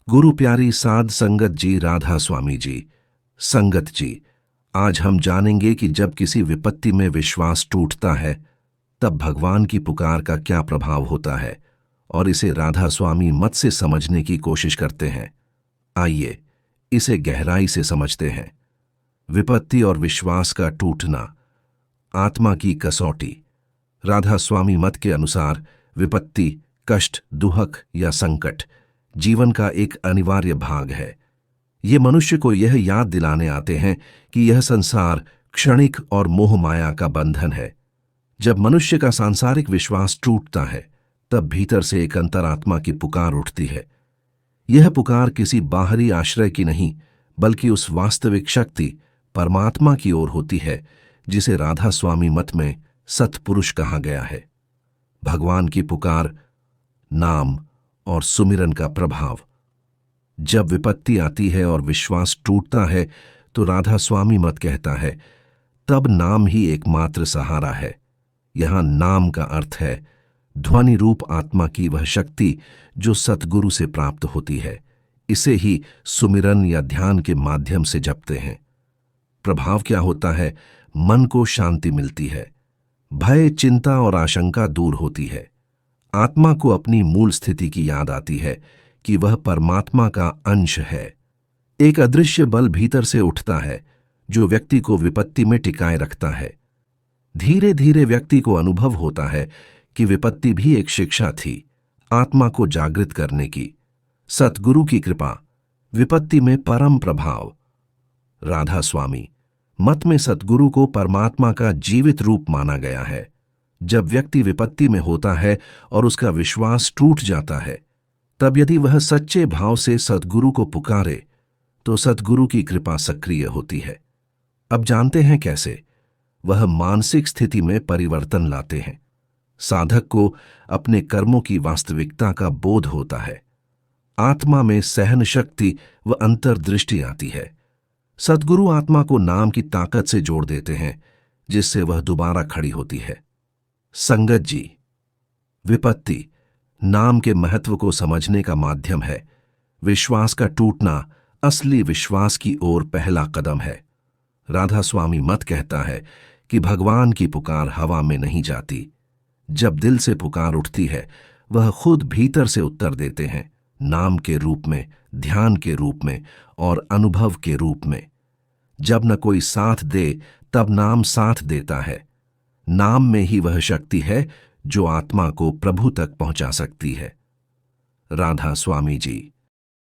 गुरु प्यारी साध संगत जी, राधा स्वामी जी। संगत जी, आज हम जानेंगे कि जब किसी विपत्ति में विश्वास टूटता है तब भगवान की पुकार का क्या प्रभाव होता है, और इसे राधा स्वामी मत से समझने की कोशिश करते हैं। आइए इसे गहराई से समझते हैं। विपत्ति और विश्वास का टूटना, आत्मा की कसौटी। राधा स्वामी मत के अनुसार विपत्ति, कष्ट, दुहक या संकट जीवन का एक अनिवार्य भाग है। ये मनुष्य को यह याद दिलाने आते हैं कि यह संसार क्षणिक और मोह माया का बंधन है। जब मनुष्य का सांसारिक विश्वास टूटता है तब भीतर से एक अंतरात्मा की पुकार उठती है। यह पुकार किसी बाहरी आश्रय की नहीं, बल्कि उस वास्तविक शक्ति परमात्मा की ओर होती है जिसे राधा स्वामी मत में सत्पुरुष कहा गया है। भगवान की पुकार, नाम और सुमिरन का प्रभाव। जब विपत्ति आती है और विश्वास टूटता है तो राधा स्वामी मत कहता है, तब नाम ही एकमात्र सहारा है। यहां नाम का अर्थ है ध्वनि रूप आत्मा की वह शक्ति जो सतगुरु से प्राप्त होती है। इसे ही सुमिरन या ध्यान के माध्यम से जपते हैं। प्रभाव क्या होता है? मन को शांति मिलती है, भय, चिंता और आशंका दूर होती है। आत्मा को अपनी मूल स्थिति की याद आती है कि वह परमात्मा का अंश है। एक अदृश्य बल भीतर से उठता है जो व्यक्ति को विपत्ति में टिकाए रखता है। धीरे धीरे व्यक्ति को अनुभव होता है कि विपत्ति भी एक शिक्षा थी, आत्मा को जागृत करने की। सतगुरु की कृपा, विपत्ति में परम प्रभाव। राधा स्वामी मत में सतगुरु को परमात्मा का जीवित रूप माना गया है। जब व्यक्ति विपत्ति में होता है और उसका विश्वास टूट जाता है, तब यदि वह सच्चे भाव से सतगुरु को पुकारे तो सतगुरु की कृपा सक्रिय होती है। अब जानते हैं कैसे? वह मानसिक स्थिति में परिवर्तन लाते हैं। साधक को अपने कर्मों की वास्तविकता का बोध होता है। आत्मा में सहन शक्ति व अंतर्दृष्टि आती है। सतगुरु आत्मा को नाम की ताकत से जोड़ देते हैं, जिससे वह दोबारा खड़ी होती है। संगत जी, विपत्ति नाम के महत्व को समझने का माध्यम है। विश्वास का टूटना असली विश्वास की ओर पहला कदम है। राधा स्वामी मत कहता है कि भगवान की पुकार हवा में नहीं जाती। जब दिल से पुकार उठती है, वह खुद भीतर से उत्तर देते हैं, नाम के रूप में, ध्यान के रूप में और अनुभव के रूप में। जब न कोई साथ दे तब नाम साथ देता है। नाम में ही वह शक्ति है जो आत्मा को प्रभु तक पहुंचा सकती है। राधा स्वामी जी।